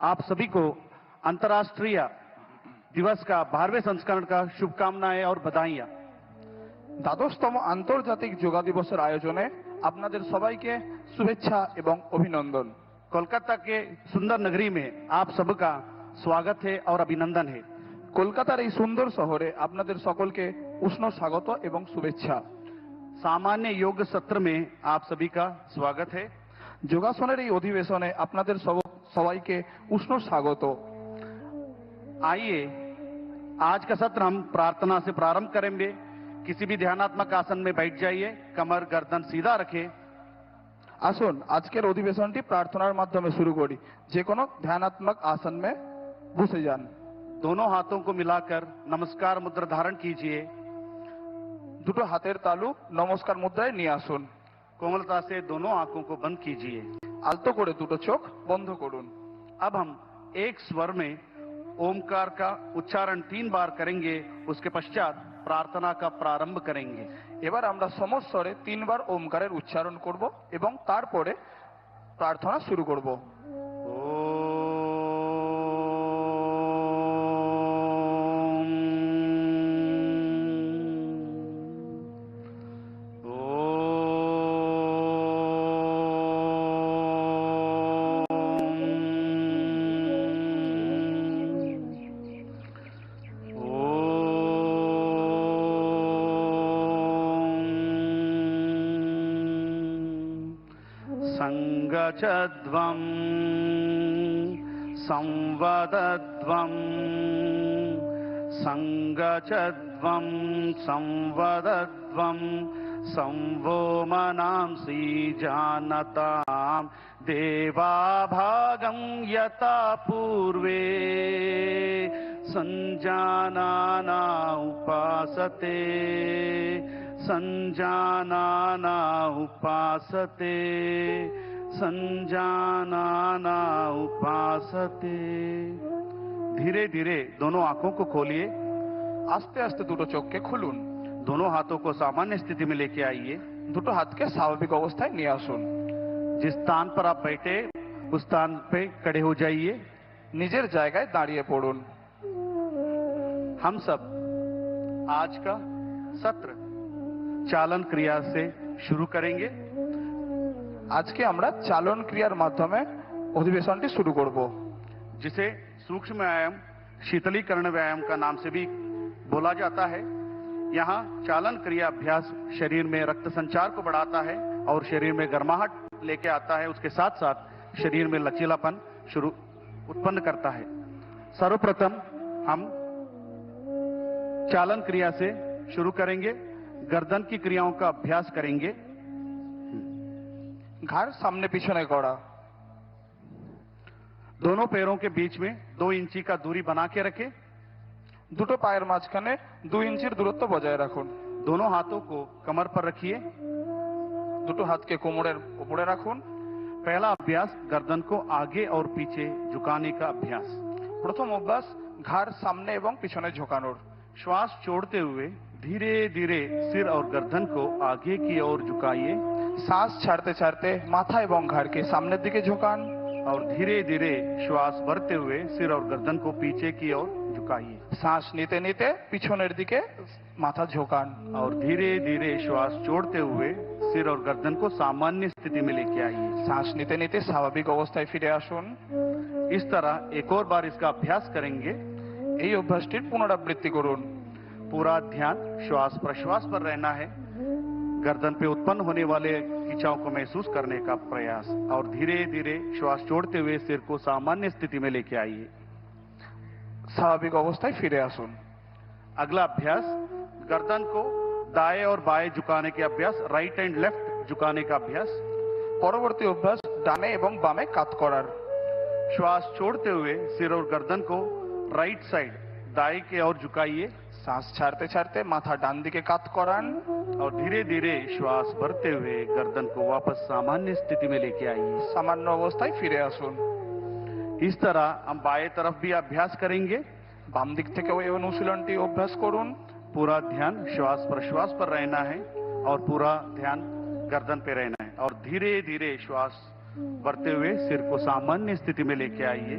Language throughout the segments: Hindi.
आप सभी को अंतर्राष्ट्रीय दिवस का 12वें संस्करण का शुभकामनाएं और बधाइयां। দ্বাদশতম আন্তর্জাতিক যোগা দিবসের আয়োজনে আপনাদের সবাইকে শুভেচ্ছা এবং অভিনন্দন। कोलकाता के सुंदर नगरी में आप सबका स्वागत है और अभिनंदन है। কলকাতার এই সুন্দর শহরে আপনাদের সকলকে উষ্ণ স্বাগত এবং শুভেচ্ছা। सामान्य योग सत्र में आप सभी का स्वागत है। যোগাসনের এই অধিবেশনে আপনাদের সবাইকে উষ্ণ স্বাগত। आइए आज का सत्र हम प्रार्थना से प्रारंभ करेंगे। किसी भी ध्यानात्मक आसन में बैठ जाइए, कमर गर्दन सीधा रखें। আসুন আজকের অধিবেশনটি প্রার্থনার মাধ্যমে শুরু করি। যে কোনো ধ্যানাত্মক आसन में বসে যান। दोनों हाथों को मिलाकर नमस्कार मुद्रा धारण कीजिए। দুটো হাতের তালু নমস্কার মুদ্রায় নিয়ে আসুন। कोमलता से दोनों आंखों को बंद कीजिए। আলতো করে দুটো চোখ বন্ধ করুন। अब हम एक स्वर में ओमकार का उच्चारण 3 बार करेंगे। उसके पश्चात प्रार्थना का प्रारंभ करेंगे। এবার আমরা সমস্বরে 3 বার ওমকারের উচ্চারণ করব এবং তারপরে প্রার্থনা শুরু করব। संगचध्वं संवदध्वं संगचध्वं संवदध्वं संवो मनांसि जानतां देवाभागं यथा पूर्वे संजानाना उपासते संजानाना उपासते संजानाना उपासते। धीरे धीरे दोनों आंखों को खोलिए। আস্তে আস্তে দুটো চোখকে খুলুন। दोनों हाथों को सामान्य स्थिति में लेके आइए। দুটো হাতকে স্বাভাবিক অবস্থায় নিয়ে আসুন। जिस स्थान पर आप बैठे उस स्थान पे खड़े हो जाइए। নিজের জায়গায় দাঁড়িয়ে পড়ুন। हम सब आज का सत्र चालन क्रिया से शुरू करेंगे। আজকে আমরা চালন ক্রিয়ার মাধ্যমে অধিবেশনটি শুরু করব, जिसे सूक्ष्म व्यायाम शीतलीकरण व्यायाम का नाम से भी बोला जाता है। यहाँ चालन क्रिया अभ्यास शरीर में रक्त संचार को बढ़ाता है और शरीर में गर्माहट लेके आता है। उसके साथ साथ शरीर में लचीलापन उत्पन्न करता है। सर्वप्रथम हम चालन क्रिया से शुरू करेंगे। गर्दन की क्रियाओं का अभ्यास करेंगे। ঘাড় সামনে পিছনে করা। दोनों पैरों के बीच में 2 इंची का दूरी बना के रखें। দুটো পায়ের মাঝখানে 2 ইঞ্চির দূরত্ব বজায় রাখুন। दोनों हाथों को कमर पर रखिए। দুটো হাতকে কোমরের উপরে রাখুন। पहला अभ्यास गर्दन को आगे और पीछे झुकाने का अभ्यास। প্রথম অভ্যাস ঘাড় সামনে এবং পিছনে ঝোঁকানোর। श्वास छोड़ते हुए धीरे धीरे सिर और गर्दन को आगे की ओर झुकाइए। শ্বাস ছাড়তে ছাড়তে মাথা এবং ঘাড়কে সামনের দিকে ঝোঁকান। और धीरे धीरे श्वास भरते हुए सिर और गर्दन को पीछे की ओर झुकाइए। শ্বাস নিতে নিতে পিছনের দিকে মাথা ঝোঁকান। और धीरे धीरे श्वास छोड़ते हुए सिर और गर्दन को सामान्य स्थिति में लेके आइए। শ্বাস নিতে নিতে স্বাভাবিক অবস্থায় ফিরে আসুন। इस तरह एक और बार इसका अभ्यास करेंगे। এই অভ্যাসটির পুনরাবৃত্তি করুন। पूरा ध्यान श्वास प्रश्वास पर रहना है। गर्दन पे उत्पन्न होने वाले खिंचाव को महसूस करने का प्रयास और धीरे धीरे श्वास छोड़ते हुए सिर को सामान्य स्थिति में लेके आइए। স্বাভাবিক অবস্থায় ফিরে আসুন। अगला अभ्यास गर्दन को दाएं और बाएं झुकाने के अभ्यास, राइट एंड लेफ्ट झुकाने का अभ्यास। পরবর্তী অভ্যাস ডানে এবং বামে কাত করার। श्वास छोड़ते हुए सिर और गर्दन को राइट साइड दाएं की ओर झुकाइए। শ্বাস ছাড়তে ছাড়তে মাথা ডান দিকে কাত করান। और धीरे धीरे श्वास भरते हुए गर्दन को वापस सामान्य स्थिति में लेके आइए। সামান্য অবস্থায় ফিরে আসুন। इस तरह हम बाएं तरफ भी अभ्यास करेंगे। বাম দিক থেকেও এই অনুশীলনটি অভ্যাস করুন। पूरा ध्यान श्वास प्रश्वास पर रहना है और पूरा ध्यान गर्दन पे रहना है और धीरे धीरे श्वास भरते हुए सिर को सामान्य स्थिति में लेके आइए।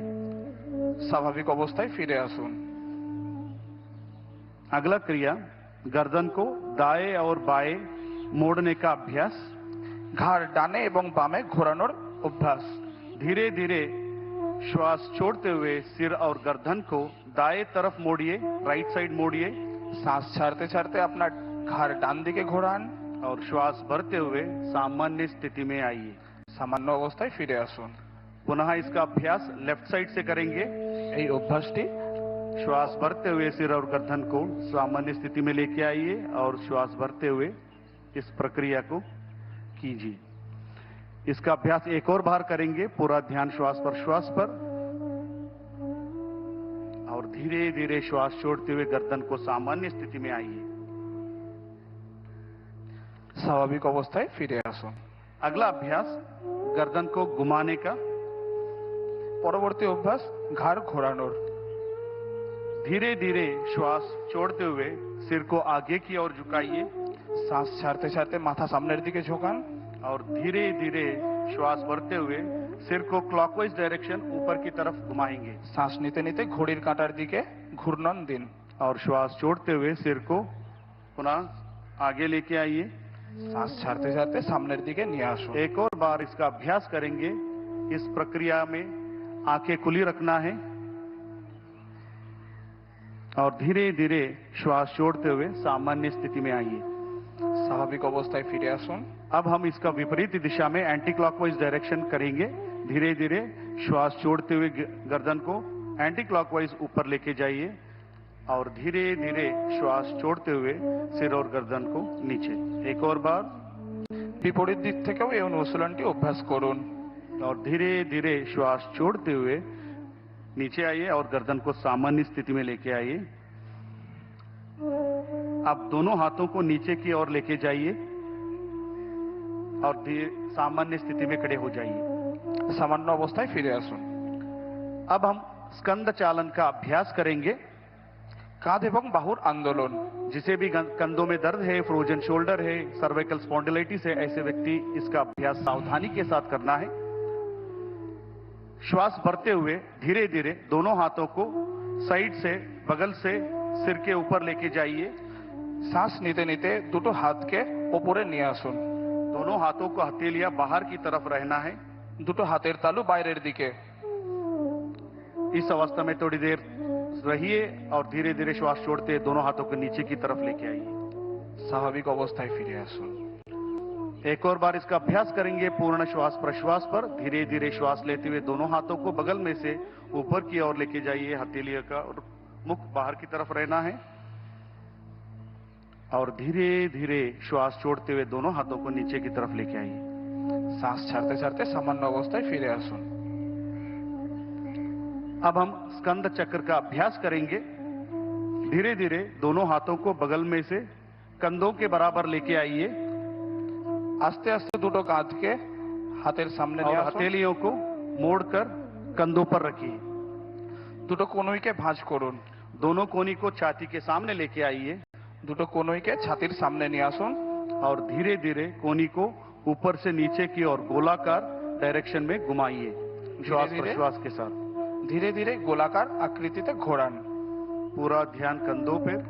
স্বাভাবিক অবস্থায় ফিরে আসুন। अगला क्रिया गर्दन को दाएं और बाएं मोड़ने का अभ्यास। ঘাড় ডানে এবং বামে ঘোরানোর অভ্যাস। धीरे धीरे श्वास छोड़ते हुए सिर और गर्दन को दाएं तरफ मोड़िए, राइट साइड मोड़िए শ্বাস ছাড়তে ছাড়তে আপনার ঘাড় ডান দিকে ঘোরান, और श्वास भरते हुए सामान्य स्थिति में आइए। সামান্য অবস্থায় ফিরে আসুন। पुनः इसका अभ्यास लेफ्ट साइड से करेंगे। এই অভ্যাসটি श्वास भरते हुए सिर और गर्दन को सामान्य स्थिति में लेके आइए और श्वास भरते हुए इस प्रक्रिया को कीजिए। इसका अभ्यास एक और बार करेंगे। पूरा ध्यान श्वास पर और धीरे धीरे श्वास छोड़ते हुए गर्दन को सामान्य स्थिति में आइए। স্বাভাবিক অবস্থায় ফিরে আসুন। अगला अभ्यास गर्दन को घुमाने का। পরবর্তী অভ্যাস ঘাড় ঘোরানোর। धीरे धीरे श्वास छोड़ते हुए सिर को आगे की ओर झुकाइए শ্বাস ছাড়তে ছাড়তে মাথা সামনের দিকে ঝোঁকান, और धीरे धीरे श्वास भरते हुए सिर को क्लॉकवाइज डायरेक्शन ऊपर की तरफ घुमाएंगे শ্বাস নিতে নিতে ঘড়ির কাঁটার দিকে ঘূর্ণন দিন। और श्वास छोड़ते हुए सिर को पुनः आगे लेके आइए। শ্বাস ছাড়তে ছাড়তে সামনের দিকে নিয়ে আসুন। एक और बार इसका अभ्यास करेंगे। इस प्रक्रिया में आंखें खुली रखना है और धीरे धीरे श्वास छोड़ते हुए सामान्य स्थिति में आइए। স্বাভাবিক অবস্থায় ফিরে আসুন। अब हम इसका विपरीत दिशा में एंटी क्लॉकवाइज डायरेक्शन करेंगे। धीरे धीरे श्वास छोड़ते हुए गर्दन को एंटी क्लॉकवाइज ऊपर लेके जाइए और धीरे धीरे श्वास छोड़ते हुए सिर और गर्दन को नीचे। एक और बार। বিপরীত দিক থেকেও এই অনুশীলনটি অভ্যাস করুন। और धीरे धीरे श्वास छोड़ते हुए नीचे आइए और गर्दन को सामान्य स्थिति में लेके आइए। अब दोनों हाथों को नीचे की ओर लेके जाइए और सामान्य स्थिति में खड़े हो जाइए। সামান্য অবস্থায় ফিরে আসুন। अब हम स्कंद चालन का अभ्यास करेंगे। কাঁধ এবং বাহুর আন্দোলন। जिसे भी कंधों में दर्द है, फ्रोजन शोल्डर है, सर्वाइकल स्पॉन्डिलाइटिस है, ऐसे व्यक्ति इसका अभ्यास सावधानी के साथ करना है। श्वास भरते हुए धीरे धीरे दोनों हाथों को साइड से, बगल से सिर के ऊपर लेके जाइए। শ্বাস নিতে নিতে দুটো হাতকে ওপরে নিয়ে আসুন। दोनों हाथों को हथेलियां बाहर की तरफ रहना है। দুটো হাতের তালু বাইরের দিকে। इस अवस्था में थोड़ी देर रहिए और धीरे धीरे श्वास छोड़ते दोनों हाथों को नीचे की तरफ लेके आइए। স্বাভাবিক অবস্থায় ফিরে আসুন। एक और बार इसका अभ्यास करेंगे। पूर्ण श्वास प्रश्वास पर धीरे धीरे श्वास लेते हुए दोनों हाथों को बगल में से ऊपर की ओर लेके जाइए। हथेलियों का और मुख बाहर की तरफ रहना है और धीरे धीरे श्वास छोड़ते हुए दोनों हाथों को नीचे की तरफ लेके आइए। শ্বাস ছাড়তে ছাড়তে সামান্য অবস্থায় ফিরে আসুন। अब हम स्कंद चक्र का अभ्यास करेंगे। धीरे धीरे दोनों हाथों को बगल में से कंधों के बराबर लेके आइए আস্তে আস্তে দুটো কাঁধকে হাতের সামনে और নিয়ে আসুন। हथेलियों को मोड़कर कंधों पर रखिए। দুটো কনুইকে ভাঁজ করুন। दोनों कोनी को छाती के सामने लेके आइए দুটো কনুইকে ছাতির সামনে নিয়ে আসুন और धीरे धीरे कोनी को ऊपर से नीचे की ओर गोलाकार डायरेक्शन में घुमाइए श्वास धीरे-धीरे? प्रश्वास के साथ। ধীরে ধীরে গোলাকার আকৃতিতে ঘোরান। पूरा ध्यान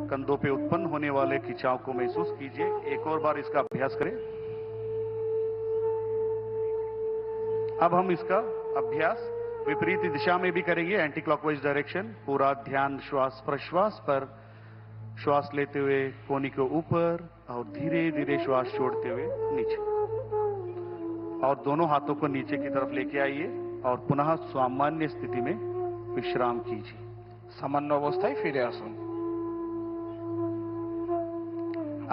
कंधों पे उत्पन्न होने वाले खिंचाव को महसूस कीजिए। एक और बार इसका अभ्यास करें। अब हम इसका अभ्यास विपरीत दिशा में भी करेंगे, एंटी क्लॉकवाइज डायरेक्शन। पूरा ध्यान श्वास प्रश्वास पर। श्वास लेते हुए कोनी को ऊपर और धीरे धीरे श्वास छोड़ते हुए नीचे और दोनों हाथों को नीचे की तरफ लेके आइए और पुनः सामान्य स्थिति में विश्राम कीजिए। সামান্য অবস্থায় ফিরে আসুন।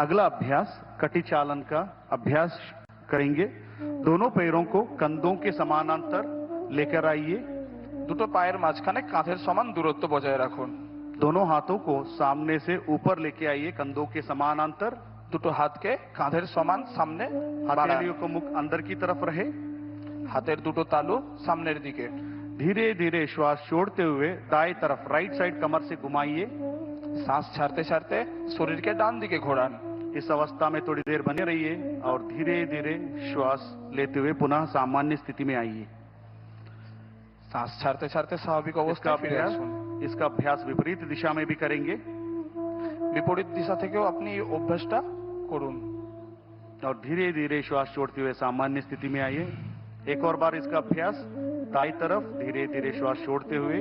अगला अभ्यास कटी चालन का अभ्यास करेंगे। दोनों पैरों को कंधों के समानांतर लेकर आइए। দুটো পায়ের মাঝখানে কাঁধের সমান দূরত্ব বজায় রাখুন। दोनों हाथों को सामने से ऊपर लेके आइए कंधों के समानांतर। দুটো হাতকে কাঁধের সমান সামনে বাড়ান। हथेलियों को मुख अंदर की तरफ रहे। হাতের দুটো তালু সামনের দিকে। धीरे धीरे श्वास छोड़ते हुए दाएं तरफ राइट साइड कमर से घुमाइए। শ্বাস ছাড়তে ছাড়তে শরীরকে ডান দিকে ঘোরান। इस अवस्था में थोड़ी देर बने रहिए और धीरे धीरे श्वास लेते हुए पुनः सामान्य स्थिति में आइए। শ্বাস ছাড়তে ছাড়তে স্বাভাবিক इसका অবস্থায় ফিরে अभ्यास আসুন। इसका अभ्यास विपरीत दिशा में भी करेंगे বিপরীত দিশা থেকেও আপনি এই অভ্যাসটা করুন। और धीरे धीरे श्वास छोड़ते हुए सामान्य स्थिति में आइए। एक और बार इसका अभ्यास दाई तरफ धीरे धीरे श्वास छोड़ते हुए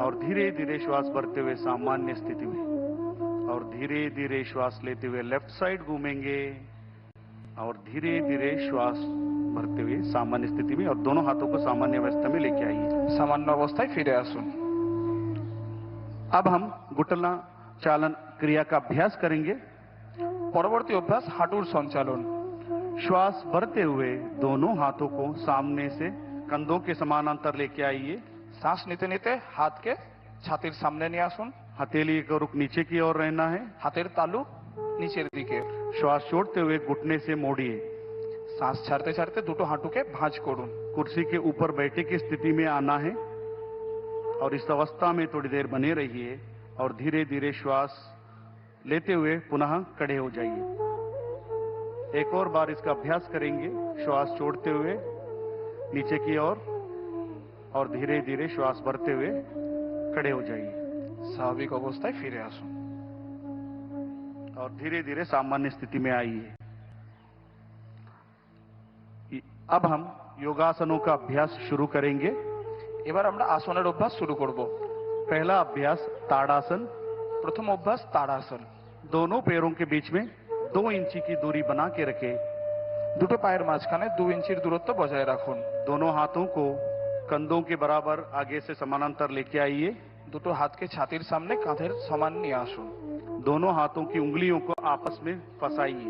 और धीरे धीरे श्वास भरते हुए सामान्य स्थिति में, और धीरे धीरे श्वास लेते हुए लेफ्ट साइड घूमेंगे और धीरे धीरे श्वास भरते हुए सामान्य स्थिति में, और दोनों हाथों को सामान्य अवस्था में लेके आइए। সামান্য অবস্থায় ফিরে আসুন। अब हम घुटना चालन क्रिया का अभ्यास करेंगे। পরবর্তী অভ্যাস হাঁটুর সঞ্চালন। श्वास भरते हुए दोनों हाथों को सामने से कंधों के समानांतर लेके आइए। শ্বাস নিতে নিতে হাতকে ছাতির সামনে নিয়ে আসুন। हथेली का रुख नीचे की ओर रहना है। হাতের তালু নিচের দিকে। श्वास छोड़ते हुए घुटने से मोड़िए। শ্বাস ছাড়তে ছাড়তে দুটো হাঁটুকে ভাঁজ করুন। कुर्सी के ऊपर बैठे की स्थिति में आना है और इस अवस्था में थोड़ी देर बने रहिए और धीरे धीरे श्वास लेते हुए पुनः खड़े हो जाइए। एक और बार इसका अभ्यास करेंगे। श्वास छोड़ते हुए नीचे की ओर और धीरे धीरे श्वास भरते हुए खड़े हो जाइए স্বাভাবিক অবস্থায় ফিরে আসুন। और धीरे धीरे सामान्य स्थिति में आइए। अब हम योगासनों का अभ्यास शुरू करेंगे। এবার আমরা আসনের অভ্যাস শুরু করব। पहला अभ्यास ताड़ासन। প্রথম অভ্যাস তাড়াসন। दोनों पैरों के बीच में 2 इंची की दूरी बना के रखें। দুটো পায়ের মাঝখানে 2 ইঞ্চির দূরত্ব বজায় রাখুন। दोनों हाथों को कंधों के बराबर आगे से समानांतर लेके आइए। দুটো হাতকে ছাতির সামনে কাঁধের সমান নিয়ে আসুন। दोनों हाथों की उंगलियों को आपस में फंसाइए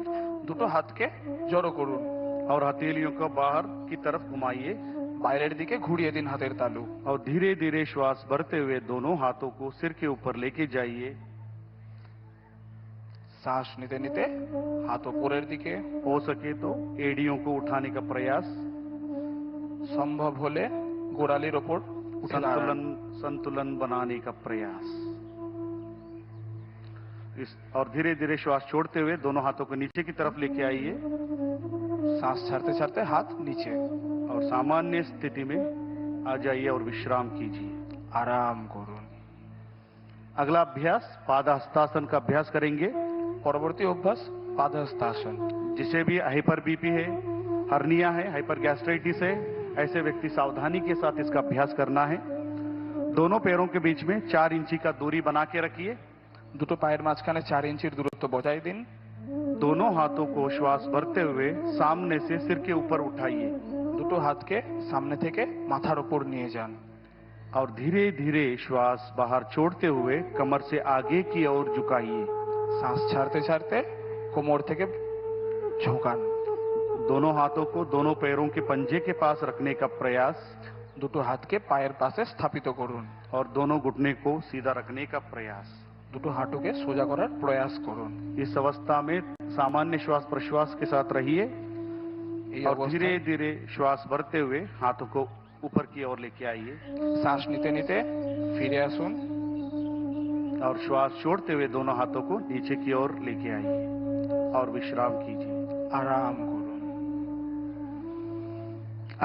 দুটো হাতকে জড়ো করুন। और हथेलियों को बाहर की तरफ घुमाइए বাইরের দিকে ঘুরিয়ে দিন হাতের তালু। और धीरे धीरे श्वास भरते हुए दोनों हाथों को सिर के ऊपर लेके जाइए। শ্বাস নিতে নিতে হাত উপরের দিকে, हो सके तो एड़ियों को उठाने का प्रयास। সম্ভব হলে গোড়ালির ওপর উঠে দাঁড়ান। संतुलन बनाने का प्रयास। और धीरे धीरे श्वास छोड़ते हुए दोनों हाथों को नीचे की तरफ लेके आइए শ্বাস ছাড়তে ছাড়তে হাত নিচে। और सामान्य स्थिति में आ जाइए और विश्राम कीजिए। আরাম করুন। अगला अभ्यास पादहस्तासन का अभ्यास करेंगे। পরবর্তী অভ্যাস পাদহস্তাসন। जिसे भी हाइपर बीपी है, हर्निया है, हाइपर गैस्ट्राइटिस है, ऐसे व्यक्ति सावधानी के साथ इसका अभ्यास करना है। दोनों पैरों के बीच में 4 इंची का दूरी बना के रखिए। দুটো পায়ের মাঝখানে 4 ইঞ্চির দূরত্ব বজায় দিন। दोनों हाथों को श्वास भरते हुए सामने से सिर के ऊपर उठाइए দুটো হাতকে সামনে থেকে মাথার উপর নিয়ে যান। और धीरे धीरे श्वास बाहर छोड़ते हुए कमर से आगे की ओर झुकाइए। শ্বাস ছাড়তে ছাড়তে কোমর থেকে ঝোঁকান। दोनों हाथों को दोनों पैरों के पंजे के पास रखने का प्रयास দুটো হাতকে পায়ের পাশে স্থাপিত করুন। और दोनों घुटने को सीधा रखने का प्रयास। দুটো হাঁটুকে সোজা করার প্রয়াস করুন। इस अवस्था में सामान्य श्वास प्रश्वास के साथ रहिए এই और অবস্থায় धीरे धीरे श्वास भरते हुए हाथों को ऊपर की ओर लेके आइए শ্বাস নিতে নিতে ফিরে আসুন। और श्वास छोड़ते हुए दोनों हाथों को नीचे की ओर लेके आइए और विश्राम कीजिए। আরাম করুন।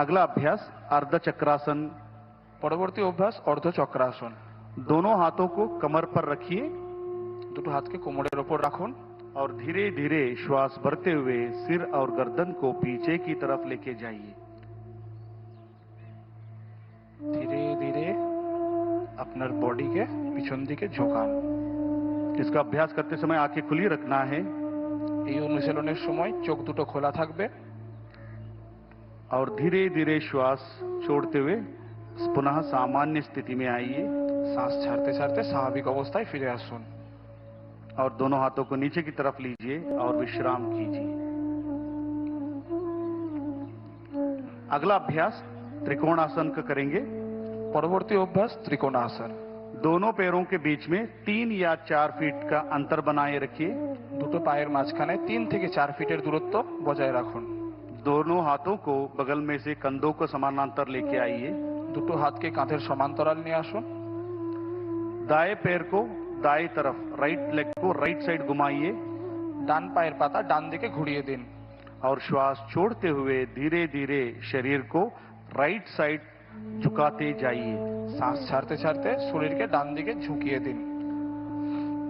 अगला अभ्यास अर्ध चक्रासन। পরবর্তী অভ্যাস অর্ধচক্রাসন। दोनों हाथों को कमर पर रखिए দুটো হাতকে কোমরের ওপর রাখুন और धीरे धीरे श्वास भरते हुए सिर और गर्दन को पीछे की तरफ लेके जाइए। ধীরে ধীরে আপনার বডিকে পিছন দিকে ঝোঁকান। इसका अभ्यास करते समय आंखें खुली रखना है এই অনুশীলনের সময় চোখ দুটো খোলা থাকবে और धीरे धीरे श्वास छोड़ते हुए पुनः सामान्य स्थिति में आइए শ্বাস ছাড়তে ছাড়তে স্বাভাবিক অবস্থায় ফিরে আসুন। और दोनों हाथों को नीचे की तरफ लीजिए और विश्राम कीजिए। अगला अभ्यास त्रिकोणासन का करेंगे। পরবর্তী অভ্যাস ত্রিকোণাসন। दोनों पैरों के बीच में 3 या 4 फीट का अंतर बनाए रखिए। দুটো পায়ের মাঝখানে 3 থেকে 4 ফিটের দূরত্ব বজায় রাখুন। दोनों हाथों को बगल में से कंधों को समानांतर लेके आइए। দুটো হাতকে কাঁধের সমান্তরাল নিয়ে আসুন। दाएं पैर को दाएं तरफ, राइट लेग को राइट साइड घुमाइए ডান পায়ের পাতা ডান দিকে ঘুরিয়ে দিন। और श्वास छोड़ते हुए धीरे धीरे शरीर को राइट साइड झुकाते जाइए। শ্বাস ছাড়তে ছাড়তে শরীরকে ডান দিকে ঝুঁকিয়ে দিন।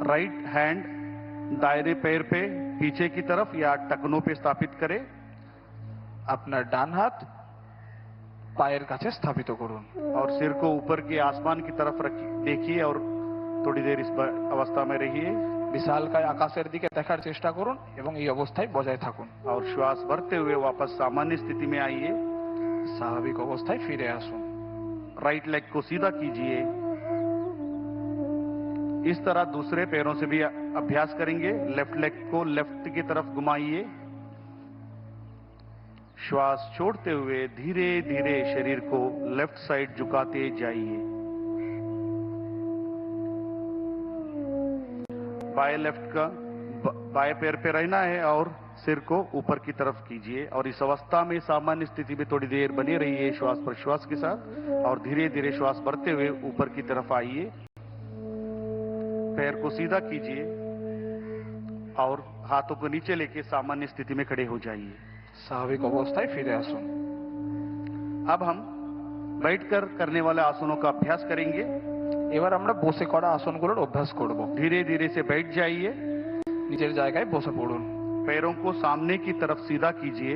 राइट हैंड दायरे पैर पे पीछे की तरफ या टखनों पे स्थापित करें। আপনার ডান হাত পায়ের কাছে স্থাপিত করুন। और सिर को ऊपर के आसमान की तरफ रखिए, देखिए और थोड़ी देर इस अवस्था में रहिए। বিশালকায় আকাশের দিকে দেখার চেষ্টা করুন এবং এই অবস্থায় বজায় থাকুন। और श्वास भरते हुए वापस सामान्य स्थिति में आइए। স্বাভাবিক অবস্থায় ফিরে আসুন। राइट लेग को सीधा कीजिए। इस तरह दूसरे पैरों से भी अभ्यास करेंगे। लेफ्ट लेग को लेफ्ट की तरफ घुमाइए। श्वास छोड़ते हुए धीरे धीरे शरीर को लेफ्ट साइड झुकाते जाइए। बाएं लेफ्ट का बाएं पैर पे रहना है और सिर को ऊपर की तरफ कीजिए। और इस अवस्था में सामान्य स्थिति में थोड़ी देर बने रहिए श्वास प्रश्वास के साथ। और धीरे धीरे श्वास भरते हुए ऊपर की तरफ आइए। पैर को सीधा कीजिए और हाथों को नीचे लेके सामान्य स्थिति में खड़े हो जाइए। স্বাভাবিক অবস্থায় ফিরে আসুন। अब हम बैठकर करने वाले आसनों का अभ्यास करेंगे। এবার আমরা বসে করা আসনগুলোর অভ্যাস করব। धीरे धीरे से बैठ जाइए। নিজের জায়গায় বসে পড়ুন। पैरों को सामने की तरफ सीधा कीजिए।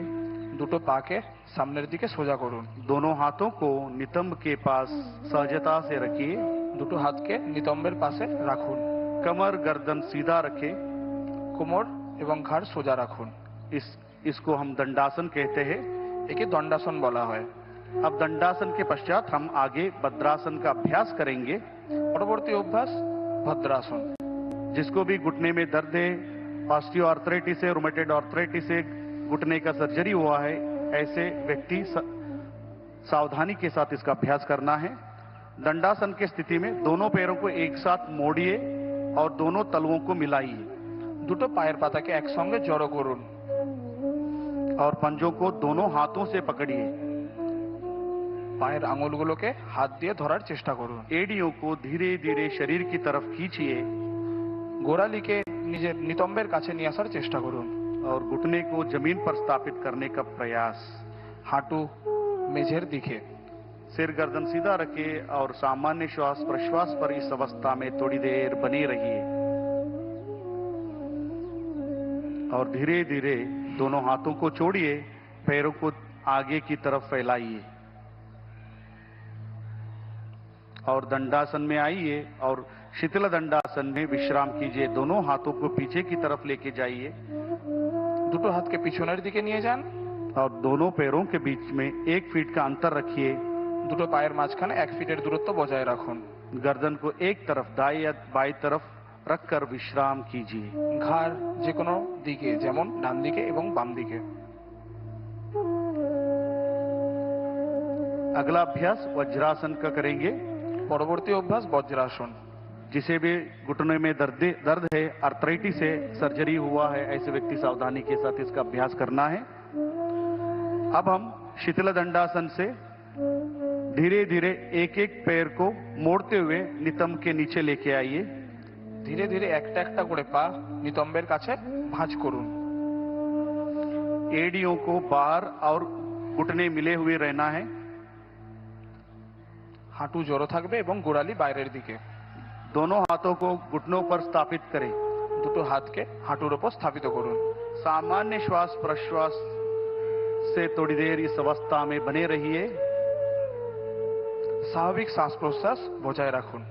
দুটো পাকে সামনের দিকে সোজা করুন। दोनों हाथों को नितंब के पास सहजता से रखिए। দুটো হাতকে নিতম্বের পাশে রাখুন। कमर गर्दन सीधा रखें। কোমর এবং ঘাড় সোজা রাখুন। इसको हम दंडासन कहते हैं। একে দণ্ডাসন বলা হয়। अब दंडासन के पश्चात हम आगे भद्रासन का अभ्यास करेंगे। পরবর্তী অভ্যাস ভদ্রাসন। जिसको भी घुटने में दर्द है, ऑस्टियो आर्थराइटिस है, रोमेटॉइड आर्थराइटिस है, घुटने का सर्जरी हुआ है, ऐसे व्यक्ति सावधानी के साथ इसका अभ्यास करना है। दंडासन की स्थिति में दोनों पैरों को एक साथ मोड़िए और दोनों तलुओं को मिलाइए। দুটো পায়ের পাতাকে একসঙ্গে জড়ো করুন और पंजों को दोनों हाथों से पकड़िए। পায়ের আঙুলগুলোকে হাত দিয়ে ধরার চেষ্টা করুন। एड़ियों को धीरे धीरे शरीर की तरफ खींचिए গোড়ালিকে নিজের নিতম্বের কাছে নিয়ে আসার চেষ্টা করুন। और घुटने को जमीन पर स्थापित करने का प्रयास। হাঁটু মেঝের दिखे। सिर गर्दन सीधा रखिए और सामान्य श्वास प्रश्वास पर इस अवस्था में थोड़ी देर बने रहिए। और धीरे धीरे दोनों हाथों को छोड़िए, पैरों को आगे की तरफ फैलाइए और दंडासन में आइए और शिथिल दंडासन में विश्राम कीजिए। दोनों हाथों को पीछे की तरफ लेके जाइए। দুটো হাতকে পিছনের দিকে নিয়ে যান और दोनों पैरों के बीच में 1 फीट का अंतर रखिए। দুটো পায়ের মাঝখানে 1 ফিটের দূরত্ব বজায় রাখুন। गर्दन को एक तरफ दाएं या बाएं तरफ रखकर विश्राम कीजिए। ঘাড় যে কোনো দিকে, যেমন ডান দিকে এবং বাম দিকে। अगला अभ्यास वज्रासन का करेंगे। পরবর্তী অভ্যাস বজ্রাসন। जिसे भी घुटने में दर्द है, आर्थराइटिस है, सर्जरी हुआ है, ऐसे व्यक्ति सावधानी के साथ इसका अभ्यास करना है। अब हम शिथिल दंडासन से धीरे धीरे एक एक पैर को मोड़ते हुए नितंब के नीचे लेके आइए। ধীরে ধীরে একটা একটা করে পা নিতম্বের কাছে ভাঁজ করুন। एड़ियों को बाहर और घुटने मिले हुए रहना है। হাঁটু জড়ো থাকবে এবং গোড়ালি বাইরের দিকে। दोनों हाथों को घुटनों पर स्थापित करें। দুটো হাতকে হাঁটুর উপর স্থাপিত করুন। सामान्य श्वास प्रश्वास से थोड़ी देर इस अवस्था में बने रहिए। স্বাভাবিক শ্বাস প্রশ্বাস বজায় রাখুন।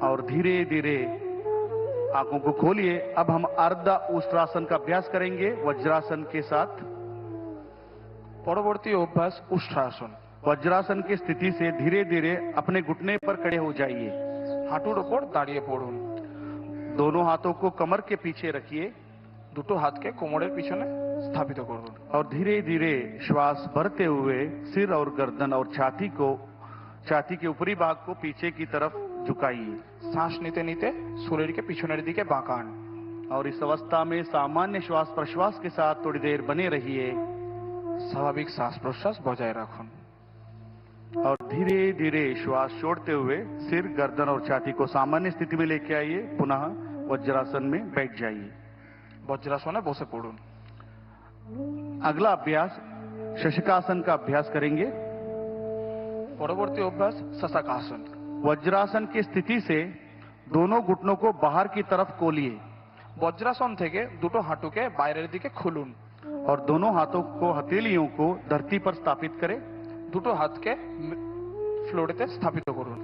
और धीरे धीरे आंखों को खोलिए। अब हम अर्ध उष्ट्रासन का अभ्यास करेंगे वज्रासन के साथ। পরবর্তী অভ্যাস উষ্ট্রাসন। वज्रासन की स्थिति से धीरे धीरे अपने घुटने पर खड़े हो जाइए। হাঁটুর উপর দাঁড়িয়ে পড়ুন। दोनों हाथों को कमर के पीछे रखिए। দুটো হাতকে কোমরের পিছনে স্থাপিত করুন। और धीरे धीरे श्वास भरते हुए सिर और गर्दन और छाती के ऊपरी भाग को पीछे की तरफ झुकाइए। শ্বাস নিতে নিতে শরীরকে পিছনের দিকে বাঁকান। और इस अवस्था में सामान्य श्वास प्रश्वास के साथ थोड़ी देर बने रहिए। স্বাভাবিক শ্বাস প্রশ্বাস বজায় রাখুন। और धीरे धीरे श्वास छोड़ते हुए सिर गर्दन और छाती को सामान्य स्थिति में लेके आइए। पुनः वज्रासन में बैठ जाइए। বজ্রাসনে বসে পড়ুন। अगला अभ्यास शशकासन का अभ्यास करेंगे। পরবর্তী অভ্যাস শশাকাসন। वज्रासन की स्थिति से दोनों घुटनों को बाहर की तरफ कोलिए বজ্রাসন থেকে দুটো হাঁটুকে বাইরের দিকে খুলুন। और दोनों हाथों को हथेलियों को धरती पर स्थापित करें দুটো হাতকে ফ্লোরেতে স্থাপিত করুন।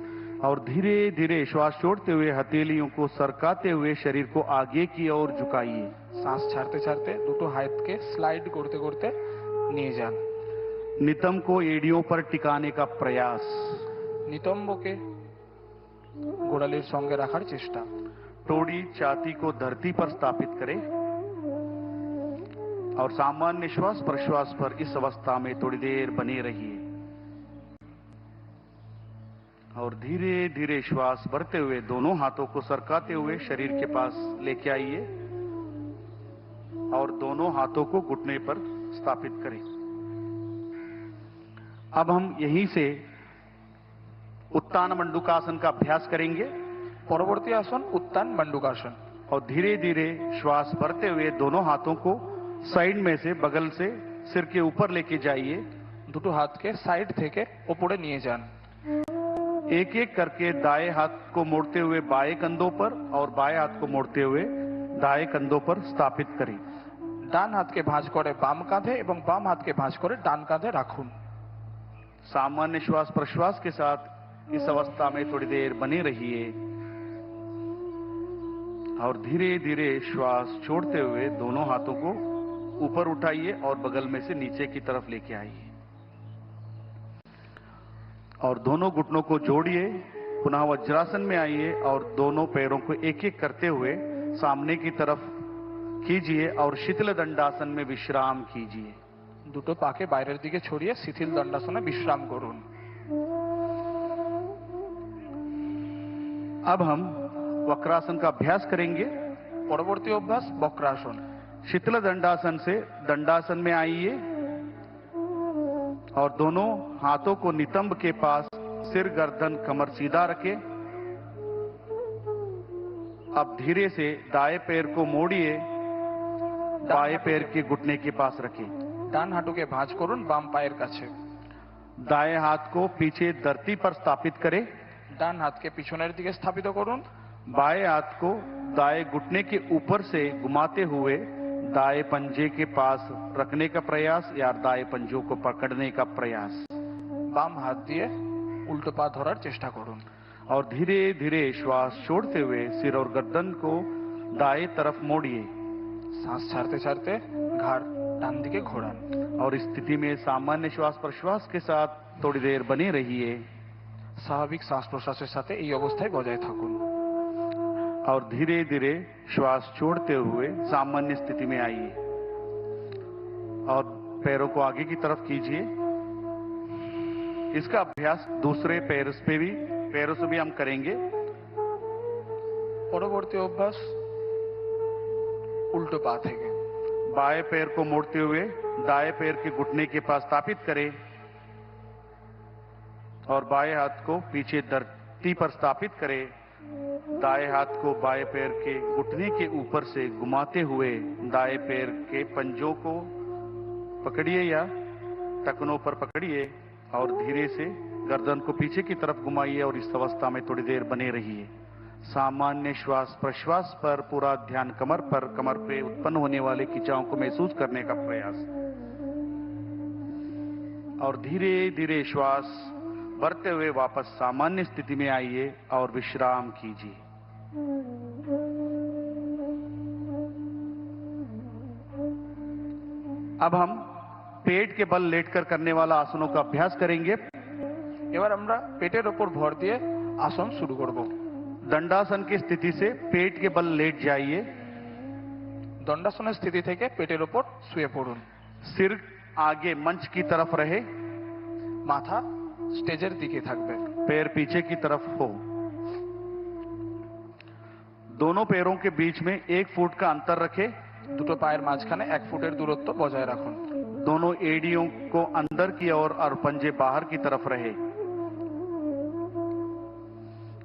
और धीरे धीरे श्वास छोड़ते हुए हथेलियों को सरकाते हुए शरीर को आगे की ओर झुकाइए। শ্বাস ছাড়তে ছাড়তে দুটো হাতকে স্লাইড করতে করতে নিয়ে যান। नितंब को एड़ियों पर टिकाने का प्रयास। নিতম্বকে গোড়ালির সঙ্গে রাখার চেষ্টা। टोड़ी छाती को धरती पर स्थापित करें और सामान्य श्वास प्रश्वास पर इस अवस्था में थोड़ी देर बने रहिए और धीरे धीरे श्वास भरते हुए दोनों हाथों को सरकाते हुए शरीर के पास लेके आइए और दोनों हाथों को घुटने पर स्थापित करें। अब हम यहीं से उत्तान मंडूकासन का अभ्यास करेंगे। পরবর্তী আসন উত্তান মণ্ডূকাসন। और धीरे धीरे श्वास भरते हुए दोनों हाथों को साइड में से बगल से सिर के ऊपर लेके जाइए। দুটো হাতকে সাইড থেকে উপরে নিয়ে যান। एक एक करके दाएं हाथ को मोड़ते हुए बाएं कंधों पर और बाएं हाथ को मोड़ते हुए दाएं कंधों पर स्थापित करें। ডান হাতকে ভাঁজ করে বাম কাঁধে এবং বাম হাতকে ভাঁজ করে ডান কাঁধে রাখুন। सामान्य श्वास प्रश्वास के साथ इस अवस्था में थोड़ी देर बने रहिए और धीरे धीरे श्वास छोड़ते हुए दोनों हाथों को ऊपर उठाइए और बगल में से नीचे की तरफ लेके आइए और दोनों घुटनों को जोड़िए। पुनः वज्रासन में आइए और दोनों पैरों को एक एक करते हुए सामने की तरफ कीजिए और शीतल दंडासन में विश्राम कीजिए। দুটো পাকে বাইরের দিকে ছড়িয়ে শিথিল দণ্ডাসনে বিশ্রাম করুন। अब हम वक्रासन का अभ्यास करेंगे। পরবর্তী অভ্যাস বক্রাসন। शीतल दंडासन से दंडासन में आइए और दोनों हाथों को नितंब के पास सिर गर्दन कमर सीधा रखें। अब धीरे से दाएं पैर को मोड़िए, बाएं पैर के घुटने के पास रखें। ডান হাঁটুকে ভাঁজ করুন বাম পায়ের কাছে। दाएं हाथ को पीछे धरती पर स्थापित करें। ডান হাতকে পিছনের দিকে স্থাপিত করুন। बाएं हाथ को दाएं घुटने के ऊपर से घुमाते हुए दाएं पंजे के पास रखने का प्रयास या दाएं पंजों को पकड़ने का प्रयास। বাম হাত দিয়ে উল্টো পা ধরার চেষ্টা করুন। और धीरे धीरे श्वास छोड़ते हुए सिर और गर्दन को दाएं तरफ मोड़िए শ্বাস ছাড়তে ছাড়তে ঘাড় ডান দিকে ঘোরান। और इस स्थिति में सामान्य श्वास प्रश्वास के साथ थोड़ी देर बने रहिए স্বাভাবিক শ্বাস প্রশ্বাসের সাথে এই অবস্থায় বজায় থাকুন। और धीरे धीरे श्वास छोड़ते हुए सामान्य स्थिति में आइए और पैरों को आगे की तरफ कीजिए। इसका अभ्यास दूसरे पैरों से भी हम करेंगे। পরবর্তী অভ্যাস উল্টো পা থেকে। बाएं पैर को मोड़ते हुए दाएं पैर के घुटने के पास स्थापित करें और बाएं हाथ को पीछे धरती पर स्थापित करें। दाएं हाथ को बाएं पैर के घुटने के ऊपर से घुमाते हुए दाएं पैर के पंजों को पकड़िए या टखनों पर पकड़िए और धीरे से गर्दन को पीछे की तरफ घुमाइए और इस अवस्था में थोड़ी देर बने रहिए। सामान्य श्वास प्रश्वास पर पूरा ध्यान कमर पर, कमर पे उत्पन्न होने वाले खिंचाव को महसूस करने का प्रयास और धीरे धीरे श्वास भरते हुए वापस सामान्य स्थिति में आइए और विश्राम कीजिए। अब हम पेट के बल लेटकर करने वाला आसनों का अभ्यास करेंगे। এবার আমরা পেটের ওপর ভর দিয়ে আসন শুরু করব। दंडासन की स्थिति से पेट के बल लेट जाइए। দণ্ডাসনের স্থিতি থেকে পেটের ওপর শুয়ে পড়ুন। सिर आगे मंच की तरफ रहे, মাথা স্টেজের দিকে থাকবে। पैर पीछे की तरफ हो। दोनों पैरों के बीच में 1 फुट का अंतर रखें। দুটো পায়ের মাঝখানে 1 ফুটের দূরত্ব বজায় রাখুন। दोनों एड़ियों को अंदर की ओर और पंजे बाहर की तरफ रहे।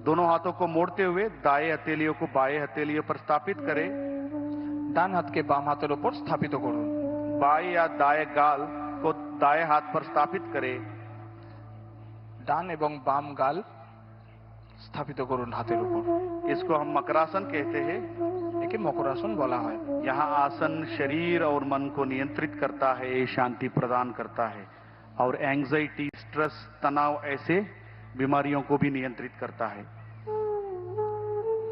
दोनों हाथों को मोड़ते हुए दाएं हथेलियों को बाएं हथेलियों पर स्थापित करें। ডান হাতকে বাম হাতের ওপর স্থাপিত করুন। बाएं या दाएं गाल को दाएं हाथ पर स्थापित करें। ডান এবং বাম গাল স্থাপিত করুন হাতের উপর। इसको हम मकरासन कहते हैं। একে মকরাসন বলা হয়। यहाँ आसन शरीर और मन को नियंत्रित करता है, शांति प्रदान करता है और एंजाइटी, स्ट्रेस, तनाव ऐसे बीमारियों को भी नियंत्रित करता है।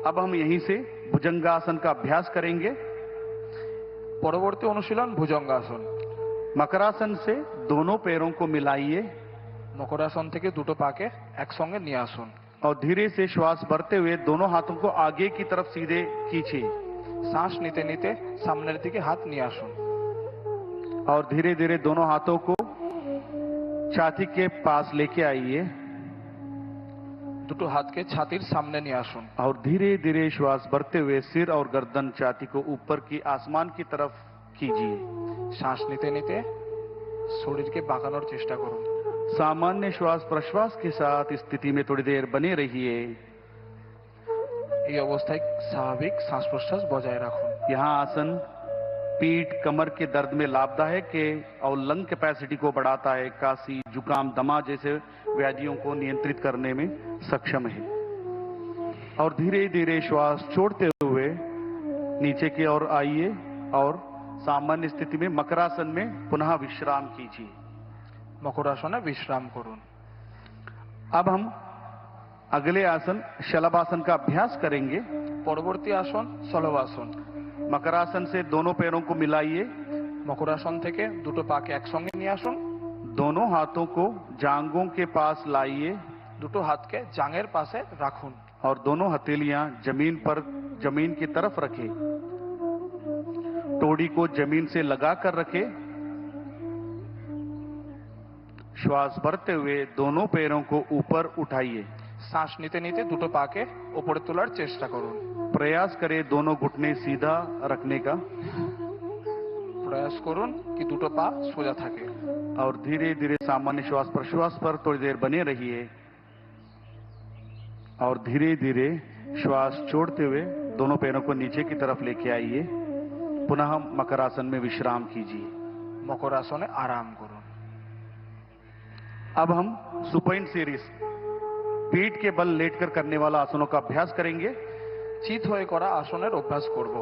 अब हम यहीं से भुजंगासन का अभ्यास करेंगे। পরবর্তী অনুশীলন ভুজঙ্গাসন। मकरासन से दोनों पैरों को मिलाइए মকরাসন থেকে দুটো পাকে একসঙ্গে নিয়ে আসুন और धीरे से श्वास भरते हुए दोनों हाथों को आगे की तरफ सीधे खींचिए শ্বাস নিতে নিতে সামনের দিকে হাত নিয়ে আসুন और धीरे धीरे दोनों हाथों को छाती के पास लेके आइए দুটো হাতকে ছাতির সামনে নিয়ে আসুন और धीरे धीरे श्वास भरते हुए सिर और गर्दन छाती को ऊपर की आसमान की तरफ कीजिए। শ্বাস নিতে নিতে শরীরকে বাঁকানোর চেষ্টা করুন। सामान्य श्वास प्रश्वास के साथ इस स्थिति में थोड़ी देर बने रहिए। এই অবস্থায় স্বাভাবিক শ্বাস প্রশ্বাস বজায় রাখুন। यहाँ आसन पीठ कमर के दर्द में लाभदायक है और लंग कैपेसिटी को बढ़ाता है, काशी, जुकाम, दमा जैसे व्याधियों को नियंत्रित करने में सक्षम है। और धीरे धीरे श्वास छोड़ते हुए नीचे की ओर आइए और सामान्य स्थिति में मकरासन में पुनः विश्राम कीजिए। মকরাসনে বিশ্রাম করুন। अब हम अगले आसन शलभासन का अभ्यास करेंगे। পরবর্তী আসন শলভাসন। मकरासन से दोनों पैरों को मिलाइए, মকরাসন থেকে দুটো পাকে একসঙ্গে নিয়ে আসুন दोनों हाथों को जांघों के पास लाइए দুটো হাতকে জাঙের পাশে রাখুন और दोनों हथेलियां जमीन की तरफ रखें। टोड़ी को जमीन से लगाकर रखें। श्वास भरते हुए दोनों पैरों को ऊपर उठाइए। শ্বাস নিতে নিতে দুটো পাকে উপরে তোলার চেষ্টা করুন। प्रयास करें दोनों घुटने सीधा रखने का প্রয়াস করুন কি দুটো পা সোজা থাকে और धीरे धीरे सामान्य श्वास प्रश्वास पर थोड़ी देर बने रहिए और धीरे धीरे श्वास छोड़ते हुए दोनों पैरों को नीचे की तरफ लेके आइए। पुनः मकरासन में विश्राम कीजिए। মকরাসনে আরাম করুন। अब हम सुपाइन सीरीज पीठ के बल लेटकर करने वाला आसनों का अभ्यास करेंगे। চিত হয়ে করা আসনের অভ্যাস করব।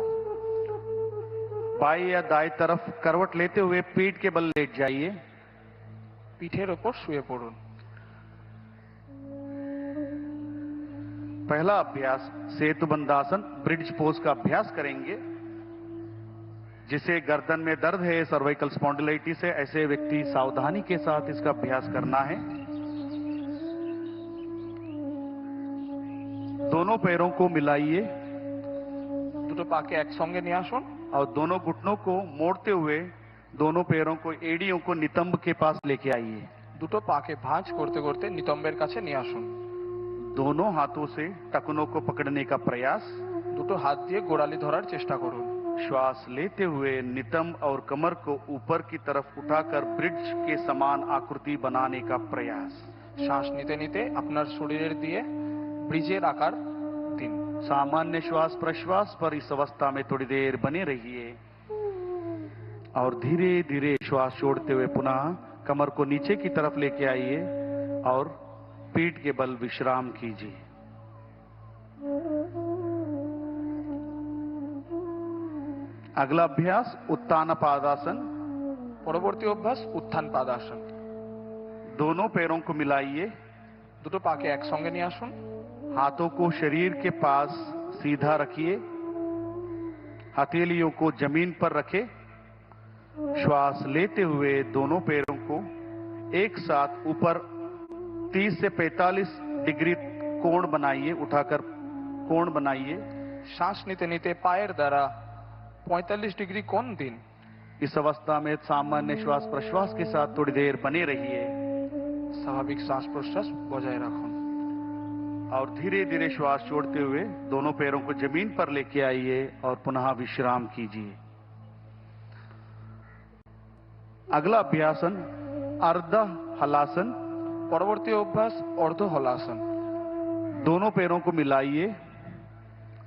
बाएं या दाएं तरफ करवट लेते हुए पीठ के बल लेट जाइए। পিঠের ওপর শুয়ে পড়ুন। पहला अभ्यास सेतुबंधासन ब्रिज पोज का अभ्यास करेंगे। जिसे गर्दन में दर्द है, सर्वाइकल स्पॉन्डिलाइटिस है, ऐसे व्यक्ति सावधानी के साथ इसका अभ्यास करना है। दोनों पैरों को मिलाइए দুটো পাকে একসঙ্গে নিয়ে আসুন और दोनों घुटनों को मोड़ते हुए दोनों पैरों को एड़ियों को नितंब के पास लेके आइए। দুটো পাকে ভাঁজ করতে করতে নিতম্বের কাছে নিয়ে আসুন। दोनों हाथों से टखनों को पकड़ने का प्रयास। দুটো হাত দিয়ে গোড়ালি ধরার চেষ্টা করুন। श्वास लेते हुए नितंब और कमर को ऊपर की तरफ उठाकर ब्रिज के समान आकृति बनाने का प्रयास। শ্বাস নিতে নিতে আপনার শরীরের দিয়ে ব্রিজের আকার দিন। सामान्य श्वास प्रश्वास पर इस अवस्था में थोड़ी देर बने रहिए और धीरे धीरे श्वास छोड़ते हुए पुनः कमर को नीचे की तरफ लेके आइए और पीठ के बल विश्राम कीजिए। अगला अभ्यास उत्तान पादासन। পরবর্তী অভ্যাস উত্থান পাদাসন। दोनों पैरों को मिलाइए, দুটো পাকে একসঙ্গে নিয়ে আসুন। हाथों को शरीर के पास सीधा रखिए, हथेलियों को जमीन पर रखें। श्वास लेते हुए दोनों पैरों को एक साथ ऊपर 30 से 45 डिग्री कोण बनाइए, उठाकर कोण बनाइए। শ্বাস নিতে নিতে পায়ের দ্বারা 45 ডিগ্রি কোণ দিন। इस अवस्था में सामान्य श्वास प्रश्वास के साथ थोड़ी देर बने रहिए স্বাভাবিক শ্বাস প্রশ্বাস বজায় রাখুন और धीरे धीरे श्वास छोड़ते हुए दोनों पैरों को जमीन पर लेके आइए और पुनः विश्राम कीजिए। अगला अभ्यासन अर्ध हलासन। পরবর্তী অভ্যাস অর্ধ হলাসন। दोनों पैरों को मिलाइए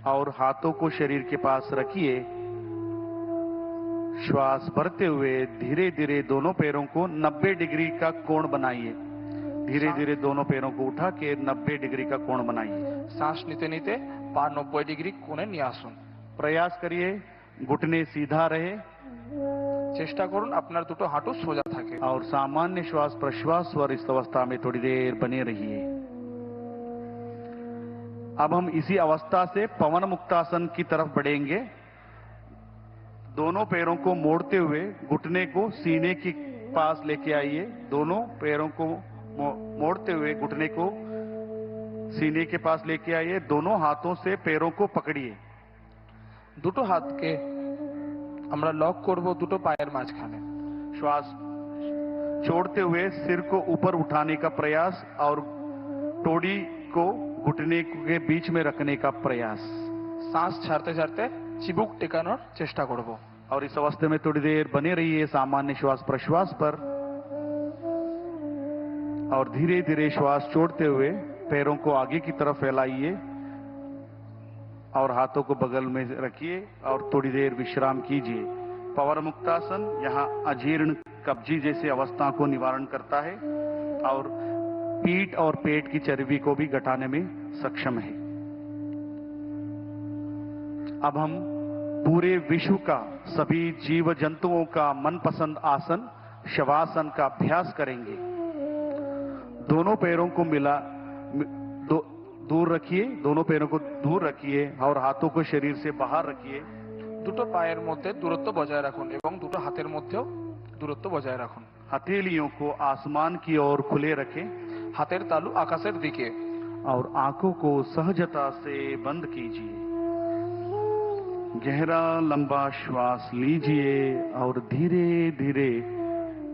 और हाथों को शरीर के पास रखिए। श्वास भरते हुए धीरे धीरे दोनों पैरों को 90 डिग्री का कोण बनाइए। धीरे धीरे दोनों पैरों को उठा के 90 डिग्री का कोण बनाइए। শ্বাস নিতে নিতে পা 90 ডিগ্রি কোণে নিয়ে আসুন। प्रयास करिए घुटने सीधा रहे চেষ্টা করুন আপনার দুটো হাঁটু সোজা থাকে। और सामान्य श्वास प्रश्वास और इस अवस्था में थोड़ी देर बने रहिए। अब हम इसी अवस्था से पवन मुक्तासन की तरफ बढ़ेंगे। दोनों पैरों को मोड़ते हुए घुटने को सीने के पास लेके आइए। दोनों पैरों को मोड़ते हुए घुटने को सीने के पास लेके आइए। दोनों हाथों से पैरों को पकड़िए। দুটো হাতকে আমরা লক করব দুটো পায়ের মাঝখানে। श्वास छोड़ते हुए सिर को ऊपर उठाने का प्रयास और टोड़ी को घुटने के बीच में रखने का प्रयास। শ্বাস ছাড়তে ছাড়তে চিবুক টেকানোর চেষ্টা করব। और इस अवस्था में थोड़ी देर बने रहिए सामान्य श्वास प्रश्वास पर। और धीरे धीरे श्वास छोड़ते हुए पैरों को आगे की तरफ फैलाइए और हाथों को बगल में रखिए और थोड़ी देर विश्राम कीजिए। पवन मुक्तासन यहाँ अजीर्ण कब्जी जैसी अवस्था को निवारण करता है और पीठ और पेट की चर्बी को भी घटाने में सक्षम है। अब हम पूरे विश्व का सभी जीव जंतुओं का मनपसंद आसन शवासन का अभ्यास करेंगे। दोनों पैरों को दूर रखिए। दोनों पैरों को दूर रखिए और हाथों को शरीर से बाहर रखिए। দুটো পায়ের মধ্যে দূরত্ব বজায় রাখুন এবং দুটো হাতের মধ্যেও দূরত্ব বজায় রাখুন। हथेलियों को आसमान की ओर खुले रखें। হাতের তালু আকাশের দিকে। और आंखों को सहजता से बंद कीजिए। गहरा लंबा श्वास लीजिए और धीरे धीरे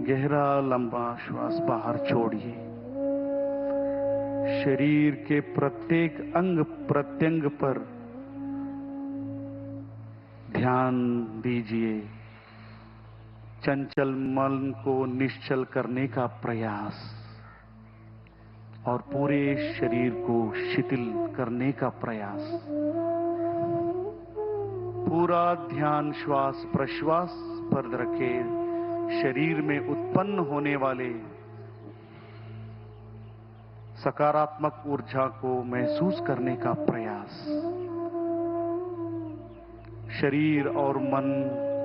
गहरा लंबा श्वास बाहर छोड़िए। शरीर के प्रत्येक अंग प्रत्यंग पर ध्यान दीजिए। चंचल मन को निश्चल करने का प्रयास और पूरे शरीर को शिथिल करने का प्रयास। पूरा ध्यान श्वास प्रश्वास पर रखें। शरीर में उत्पन्न होने वाले सकारात्मक ऊर्जा को महसूस करने का प्रयास। शरीर और मन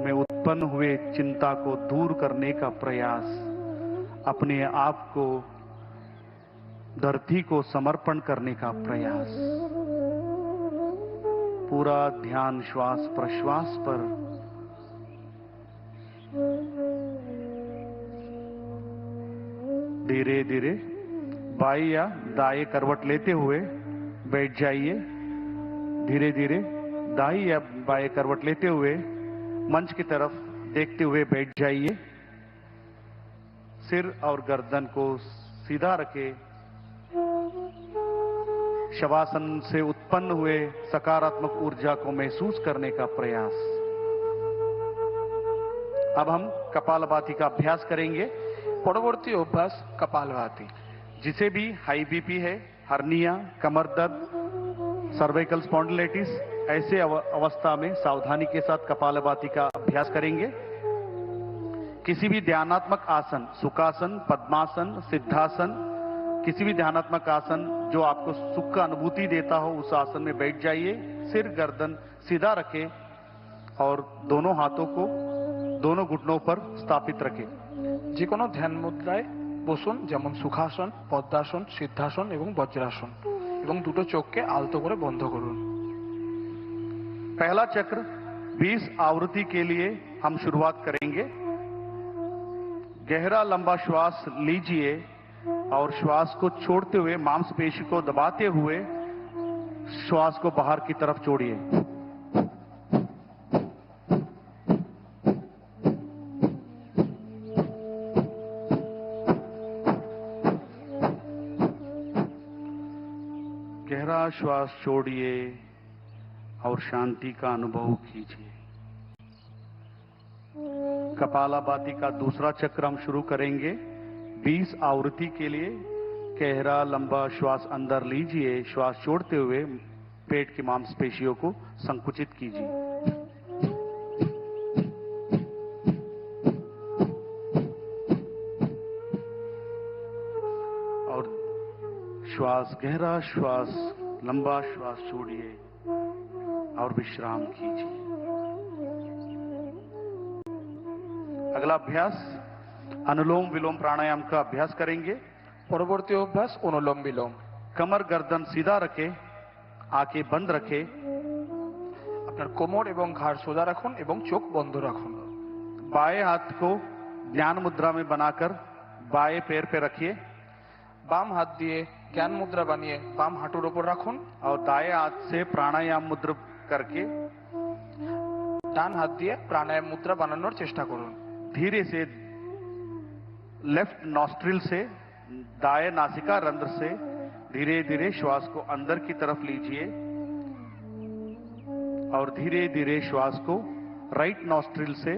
में उत्पन्न हुए चिंता को दूर करने का प्रयास। अपने आप को धरती को समर्पण करने का प्रयास। पूरा ध्यान श्वास प्रश्वास पर। धीरे धीरे बाएं या दाएं करवट लेते हुए बैठ जाइए। धीरे धीरे दाएं या बाएं करवट लेते हुए मंच की तरफ देखते हुए बैठ जाइए। सिर और गर्दन को सीधा रखें। शवासन से उत्पन्न हुए सकारात्मक ऊर्जा को महसूस करने का प्रयास। अब हम कपालभाति का अभ्यास करेंगे। পরবর্তী অভ্যাস কপালভাতি। जिसे भी हाई बीपी है, हर्निया, कमर दर्द, सर्वाइकल स्पॉन्डिलाइटिस, ऐसे अवस्था में सावधानी के साथ कपालभाति का अभ्यास करेंगे। किसी भी ध्यानात्मक आसन, सुखासन, पद्मासन, सिद्धासन, किसी भी ध्यानात्मक आसन जो आपको सुख का अनुभूति देता हो उस आसन में बैठ जाइए। सिर गर्दन सीधा रखें और दोनों हाथों को दोनों घुटनों पर स्थापित रखें। যে কোনো ধ্যান মুদ্রায় বসুন, যেমন সুখাসন, পদ্মাসন, সিদ্ধাসন এবং বজ্রাসন, এবং দুটো চোখকে আলতো করে বন্ধ করুন। पहला चक्र 20 आवृत्ति के लिए हम शुरुआत करेंगे। गहरा लंबा श्वास लीजिए और श्वास को छोड़ते हुए मांसपेशी को दबाते हुए श्वास को बाहर की तरफ छोड़िए। गहरा श्वास छोड़िए और शांति का अनुभव कीजिए। कपालभाति का दूसरा चक्र हम शुरू करेंगे। 20 आवृत्ति के लिए गहरा लंबा श्वास अंदर लीजिए। श्वास छोड़ते हुए पेट की मांसपेशियों को संकुचित कीजिए। श्वास, गहरा श्वास, लंबा श्वास छोड़िए और विश्राम कीजिए। अगला अभ्यास अनुलोम विलोम प्राणायाम का अभ्यास करेंगे। পরবর্তী অভ্যাস অনুলোম বিলোম। कमर गर्दन सीधा रखे, आंखें बंद रखे, আপনার কোমর এবং ঘাড় সোজা রাখুন এবং চোখ বন্ধ রাখুন। बाएं हाथ को ध्यान मुद्रा में बनाकर बाएं पैर पे रखिए বাম হাত দিয়ে জ্ঞান মুদ্রা বানিয়ে বাম হাঁটুর ওপর রাখুন और दाएं हाथ से प्राणायाम मुद्रा करके ডান হাত দিয়ে প্রাণায়াম মুদ্রা বানানোর চেষ্টা করুন। धीरे से लेफ्ट नॉस्ट्रिल से दाएं नासिका रंध्र से धीरे धीरे श्वास को अंदर की तरफ लीजिए और धीरे धीरे श्वास को राइट नॉस्ट्रिल से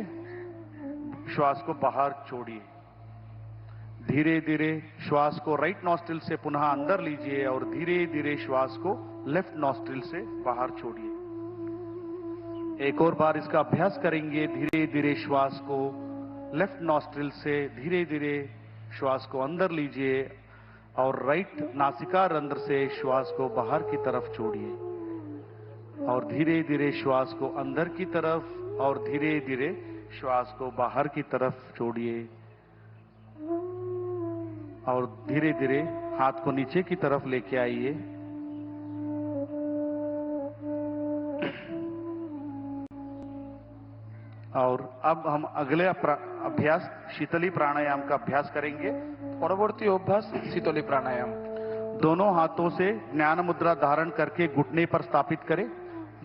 श्वास को बाहर छोड़िए। धीरे धीरे श्वास को राइट नॉस्ट्रिल से पुनः अंदर लीजिए और धीरे धीरे श्वास को लेफ्ट नॉस्ट्रिल से बाहर छोड़िए। एक और बार इसका अभ्यास करेंगे। धीरे धीरे श्वास को लेफ्ट नॉस्ट्रिल से धीरे धीरे श्वास को अंदर लीजिए और राइट नासिका रंध्र से श्वास को बाहर की तरफ छोड़िए और धीरे धीरे श्वास को अंदर की तरफ और धीरे धीरे श्वास को बाहर की तरफ छोड़िए और धीरे धीरे हाथ को नीचे की तरफ लेके आइए। और अब हम अगले अभ्यास शीतली प्राणायाम का अभ्यास करेंगे। পরবর্তী অভ্যাস শীতলী প্রাণায়াম। दोनों हाथों से ज्ञान मुद्रा धारण करके घुटने पर स्थापित करें।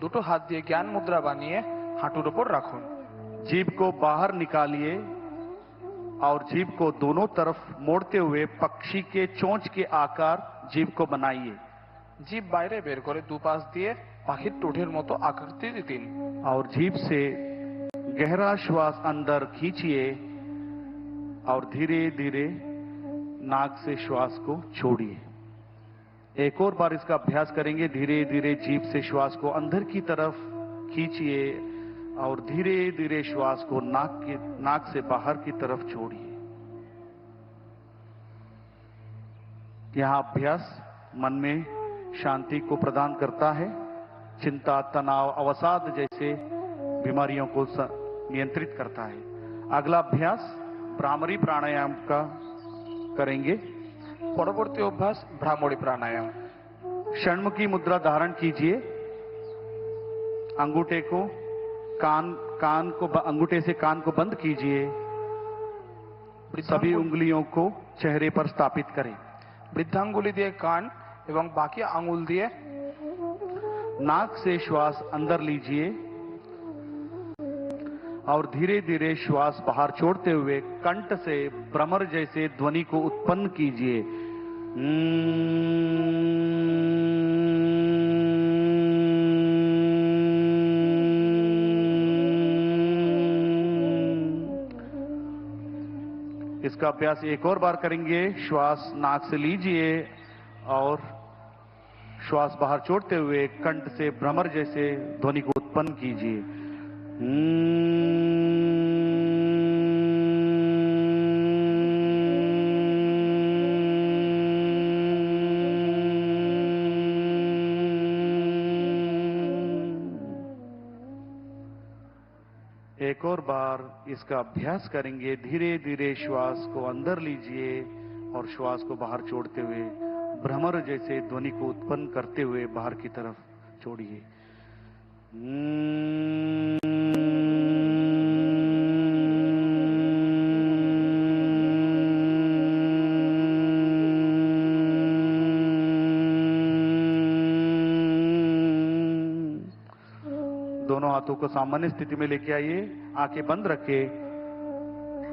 দুটো হাত দিয়ে জ্ঞান মুদ্রা বানিয়ে হাঁটুর ওপর রাখুন। जीभ को बाहर निकालिए और जीभ को दोनों तरफ मोड़ते हुए पक्षी के चोंच के आकार जीभ को बनाइए। জিভ বাইরে বের করে দুপাশ দিয়ে পাখির ঠোঁটের মতো আকৃতি দিন। और जीभ से गहरा श्वास अंदर खींचिए और धीरे धीरे नाक से श्वास को छोड़िए। एक और बार इसका अभ्यास करेंगे। धीरे धीरे जीभ से श्वास को अंदर की तरफ खींचिए और धीरे धीरे श्वास को नाक से बाहर की तरफ छोड़िए। यह अभ्यास मन में शांति को प्रदान करता है। चिंता, तनाव, अवसाद जैसे बीमारियों को नियंत्रित करता है। अगला अभ्यास भ्रामरी प्राणायाम का करेंगे। পরবর্তী অভ্যাস ভ্রামরী প্রাণায়াম। षण्मुखी मुद्रा धारण कीजिए। अंगूठे को अंगूठे से कान को बंद कीजिए। सभी उंगलियों को चेहरे पर स्थापित करें। বৃদ্ধাঙ্গুলি দিয়ে কান এবং বাকি আঙ্গুল দিয়ে नाक से श्वास अंदर लीजिए और धीरे धीरे श्वास बाहर छोड़ते हुए कंठ से भ्रमर जैसे ध्वनि को उत्पन्न कीजिए। इसका अभ्यास एक और बार करेंगे। श्वास नाक से लीजिए और श्वास बाहर छोड़ते हुए कंठ से भ्रमर जैसे ध्वनि को उत्पन्न कीजिए। एक और बार इसका अभ्यास करेंगे। धीरे धीरे श्वास को अंदर लीजिए और श्वास को बाहर छोड़ते हुए भ्रमर जैसे ध्वनि को उत्पन्न करते हुए बाहर की तरफ छोड़िए। दोनों हाथों को सामान्य स्थिति में लेके आइए। आंखें बंद रखें।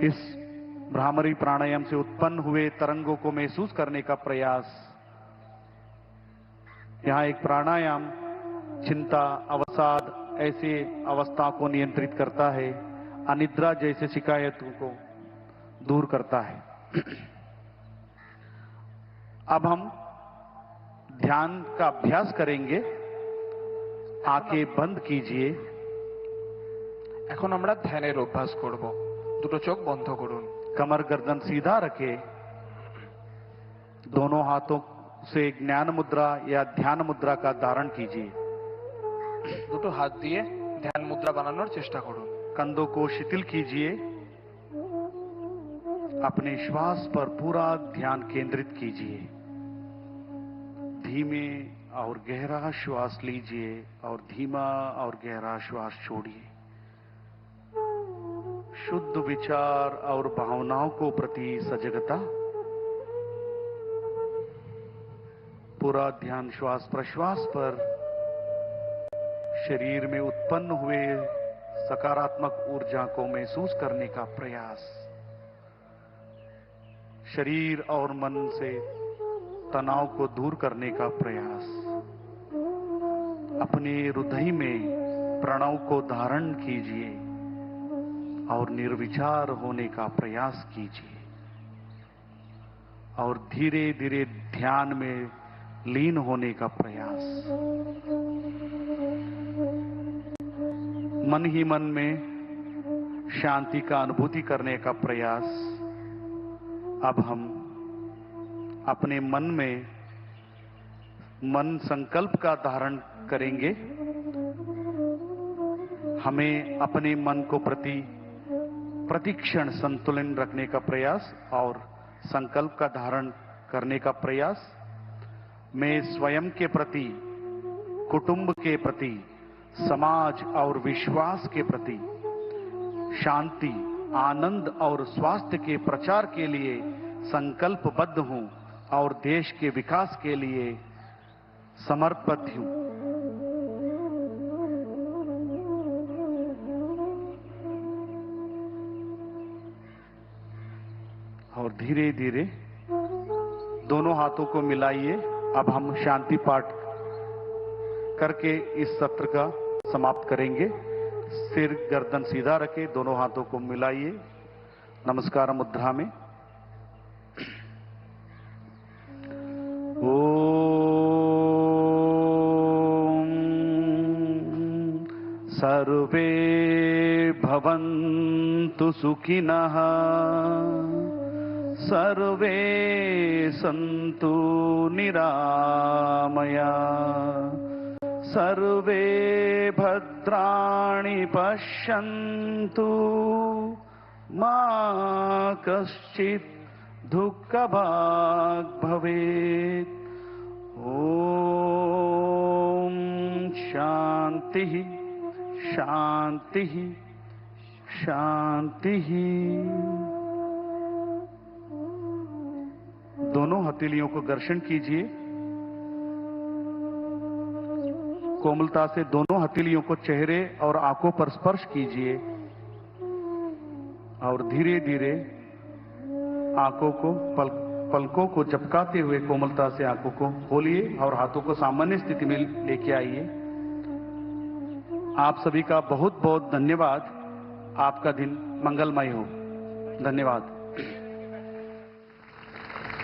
इस भ्रामरी प्राणायाम से उत्पन्न हुए तरंगों को महसूस करने का प्रयास। यहां एक प्राणायाम चिंता, अवसाद ऐसे अवस्था को नियंत्रित करता है। अनिद्रा जैसे शिकायतों को दूर करता है। अब हम ध्यान का अभ्यास करेंगे। आंखें बंद कीजिए। এখন আমরা ধ্যানের অভ্যাস করব। দুটো চোখ বন্ধ করুন। कमर गर्दन सीधा रखे। दोनों हाथों से ज्ञान मुद्रा या ध्यान मुद्रा का धारण कीजिए। দুটো হাত দিয়ে ধ্যান মুদ্রা বানানোর চেষ্টা করুন। कंधों को शिथिल कीजिए। अपने श्वास पर पूरा ध्यान केंद्रित कीजिए। धीमे और गहरा श्वास लीजिए और धीमा और गहरा श्वास छोड़िए। शुद्ध विचार और भावनाओं को प्रति सजगता। पूरा ध्यान श्वास प्रश्वास पर। शरीर में उत्पन्न हुए सकारात्मक ऊर्जा को महसूस करने का प्रयास। शरीर और मन से तनाव को दूर करने का प्रयास। अपने हृदय में प्रणव को धारण कीजिए और निर्विचार होने का प्रयास कीजिए और धीरे धीरे ध्यान में लीन होने का प्रयास। मन ही मन में शांति का अनुभूति करने का प्रयास। अब हम अपने मन में मन संकल्प का धारण करेंगे। हमें अपने मन को प्रतिक्षण संतुलन रखने का प्रयास और संकल्प का धारण करने का प्रयास। मैं स्वयं के प्रति, कुटुंब के प्रति, समाज और विश्वास के प्रति शांति, आनंद और स्वास्थ्य के प्रचार के लिए संकल्पबद्ध हूं और देश के विकास के लिए समर्पित हूं। और धीरे धीरे दोनों हाथों को मिलाइए। अब हम शांति पाठ करके इस सत्र का समाप्त करेंगे। सिर गर्दन सीधा रखे, दोनों हाथों को मिलाइए नमस्कार मुद्रा में। ओम सर्वे भवन्तु सुखिनः, सर्वे सन्तु निरामया, सर्वे भद्राणि पश्यन्तु, मा कश्चित् दुःखभाग् भवेत्। ओम शांति शांति शांति। दोनों हथेलियों को घर्षण कीजिए। कोमलता से दोनों हथेलियों को चेहरे और आंखों पर स्पर्श कीजिए और धीरे धीरे आंखों को पलकों को झपकाते हुए कोमलता से आंखों को खोलिए और हाथों को सामान्य स्थिति में लेके आइए। आप सभी का बहुत बहुत धन्यवाद। आपका दिन मंगलमय हो। धन्यवाद।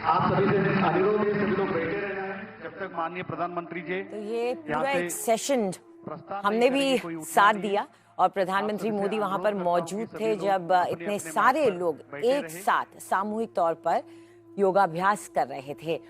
आप सभी से अनुरोध है, सभी लोग बैठे रहना है जब तक माननीय प्रधानमंत्री जी। तो ये पूरा एक सेशन हमने भी साथ दिया और प्रधानमंत्री मोदी वहां पर मौजूद थे जब इतने सारे लोग एक साथ सामूहिक तौर पर योगाभ्यास कर रहे थे।